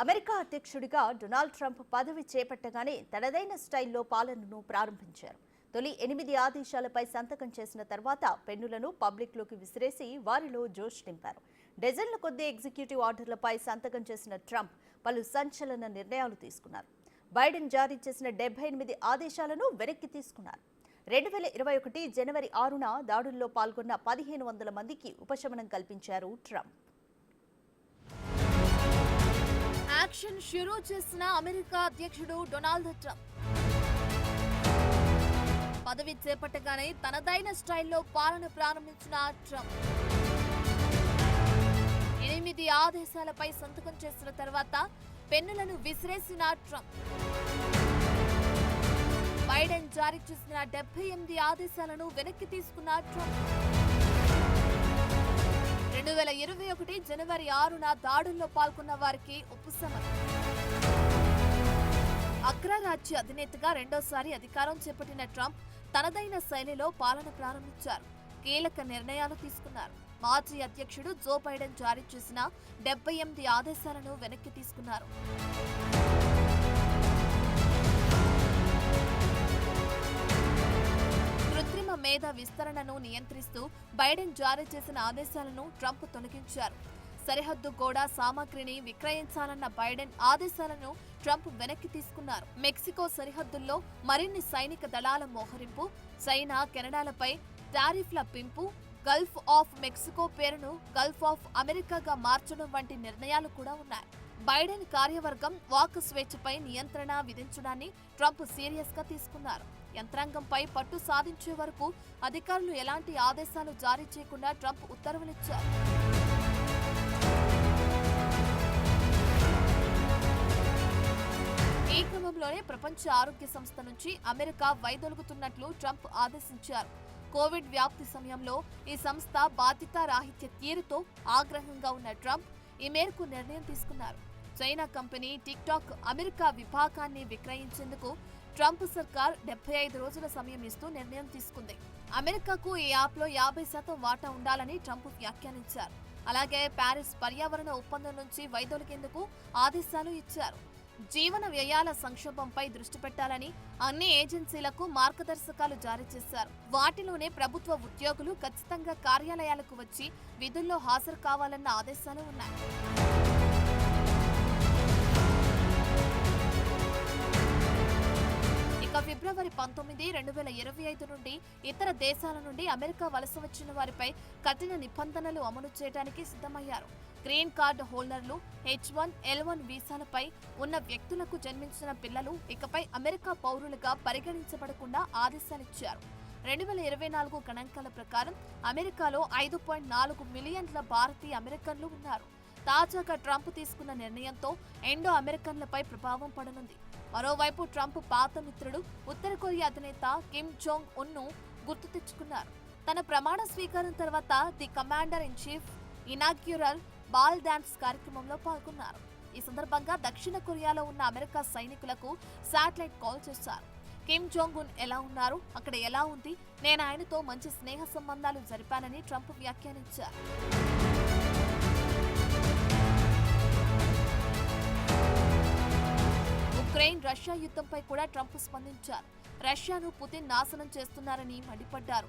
America అధ్యక్షుడిగా Donald Trump పదవి చేపట్టగానే తనదైన స్టైల్లో పాలనను ప్రారంభించారు. తొలి 8 ఆదేశాలపై సంతకం చేసిన తర్వాత పెన్నులను పబ్లిక్లోకి విసిరేసి వారిలో జోష్ నింపారు. డజన్ల కొద్దీ ఎగ్జిక్యూటివ్ ఆర్డర్లపై సంతకం చేసిన ట్రంప్ పలు సంచలన నిర్ణయాలు తీసుకున్నారు. బైడెన్ జారీ చేసిన 78 ఆదేశాలను వెనక్కి తీసుకున్నారు. 2021 జనవరి 6న దాడుల్లో పాల్గొన్న 1500 మందికి ఉపశమనం కల్పించారు ట్రంప్. యాక్షన్ షురూ చేసిన అమెరికా అధ్యక్షుడు డొనాల్డ్ ట్రంప్ పదవి చేపట్టగానే తనదైన స్టైల్లో పాలన ప్రారంభించిన ట్రంప్ 8 ఆదేశాలపై సంతకం చేసిన తర్వాత పెన్నులను విసిరేసిన ట్రంప్ బైడెన్ జారీ చేసిన 78 ఆదేశాలను వెనక్కి తీసుకున్న ట్రంప్ 2021 జనవరి 6న దాడుల్లో పాల్గొన్న వారికి ఉపశమనం. అగ్రరాజ్య అధినేతగా రెండోసారి అధికారం చేపట్టిన ట్రంప్ తనదైన శైలిలో పాలన ప్రారంభించారు. కీలక నిర్ణయాలు తీసుకున్నారు. మాజీ అధ్యక్షుడు జో బైడెన్ జారీ చేసిన 78 ఆదేశాలను వెనక్కి తీసుకున్నారు. కృత్రిమ మేధ విస్తరణను నియంత్రిస్తూ బైడెన్ జారీ చేసిన ఆదేశాలను ట్రంప్ తొలగించారు. సరిహద్దు గోడ సామాగ్రిని విక్రయించాలన్న బైడెన్ ఆదేశాలను ట్రంప్ వెనక్కి తీసుకున్నారు. మెక్సికో సరిహద్దుల్లో మరిన్ని సైనిక దళాల మోహరింపు, చైనా, కెనడాలపై టారిఫ్ల పెంపు, గల్ఫ్ ఆఫ్ మెక్సికో పేరును గల్ఫ్ ఆఫ్ అమెరికాగా మార్చడం వంటి నిర్ణయాలు కూడా ఉన్నాయి. బైడెన్ కార్యవర్గం వాక్ స్వేచ్ఛపై నియంత్రణ విధించడాన్ని ట్రంప్ సీరియస్ గా తీసుకున్నారు. యంత్రాంగంపై పట్టు సాధించే వరకు అధికారులు ఎలాంటి ఆదేశాలు జారీ చేయకుండా ట్రంప్ ఉత్తర్వులిచ్చారు. ఈ క్రమంలోనే ప్రపంచ ఆరోగ్య సంస్థ నుంచి అమెరికా వైదొలుగుతున్నట్లు ట్రంప్ ఆదేశించారు. కోవిడ్ వ్యాప్తి సమయంలో ఈ సంస్థ బాధ్యతారాహిత్య తీరుతో ఆగ్రహంగా ఉన్న ట్రంప్ ఈ మేరకు నిర్ణయం తీసుకున్నారు. చైనా కంపెనీ టిక్టాక్ అమెరికా విభాగాన్ని విక్రయించేందుకు ట్రంప్ సర్కార్ 75 రోజుల సమయం ఇస్తూ నిర్ణయం తీసుకుంది. అమెరికాకు ఈ యాప్లో 50% వాటా ఉండాలని ట్రంప్ వ్యాఖ్యానించారు. అలాగే ప్యారిస్ పర్యావరణ ఒప్పందం నుంచి వైదొలిగేందుకు ఆదేశాలు ఇచ్చారు. జీవన వ్యయాల సంక్షోభంపై దృష్టి పెట్టాలని అన్ని ఏజెన్సీలకు మార్గదర్శకాలు జారీ చేశారు. వాటిలోనే ప్రభుత్వ ఉద్యోగులు ఖచ్చితంగా కార్యాలయాలకు వచ్చి విధుల్లో హాజరు కావాలన్న ఆదేశాలు ఉన్నాయి. ఇక ఫిబ్రవరి 19, 2025 నుండి ఇతర దేశాల నుండి అమెరికా వలస వచ్చిన వారిపై కఠిన నిబంధనలు అమలు చేయడానికి సిద్ధమయ్యారు. గ్రీన్ కార్డు హోల్డర్లు, H1L1 వీసాలపై ఉన్న వ్యక్తులకు జన్మించిన పిల్లలు ఇకపై అమెరికా పౌరులుగా పరిగణించబడకుండా ఆదేశాలిచ్చారు. 2024 గణాంకాల ప్రకారం అమెరికాలో 5.4 మిలియన్ల భారతీయ అమెరికన్లు ఉన్నారు. తాజాగా ట్రంప్ తీసుకున్న నిర్ణయంతో ఎండో అమెరికన్లపై ప్రభావం పడనుంది. మరోవైపు ట్రంప్ పాత మిత్రుడు ఉత్తర కొరియా అధినేత కిమ్ జోంగ్ ఉన్ను గుర్తు తెచ్చుకున్నారు. తన ప్రమాణ స్వీకారం తర్వాత the commander in chief inaugural ball dance కార్యక్రమంలో పాల్గొన్నారు. ఈ సందర్భంగా దక్షిణ కొరియాలో ఉన్న అమెరికా సైనికులకు శాటిలైట్ కాల్ చేశారు. కిమ్ జోంగ్ ఉన్ ఎలా ఉన్నారు, అక్కడ ఎలా ఉంది, నేను ఆయనతో మంచి స్నేహ సంబంధాలు జరిపానని ట్రంప్ వ్యాఖ్యానించారు. ఉక్రెయిన్ రష్యా యుద్ధంపై కూడా ట్రంప్ స్పందించారు. రష్యాను పుతిన్ నాశనం చేస్తున్నారని మండిపడ్డారు.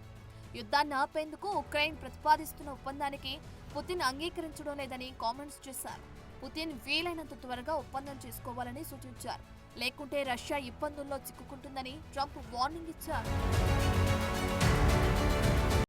యుద్ధాన్ని ఆపేందుకు ఉక్రెయిన్ ప్రతిపాదిస్తున్న ఒప్పందానికి పుతిన్ అంగీకరించడం లేదని కామెంట్స్ చేశారు. పుతిన్ వీలైనంత త్వరగా ఒప్పందం చేసుకోవాలని సూచించారు. లేకుంటే రష్యా ఇబ్బందుల్లో చిక్కుకుంటుందని ట్రంప్ వార్నింగ్ ఇచ్చారు.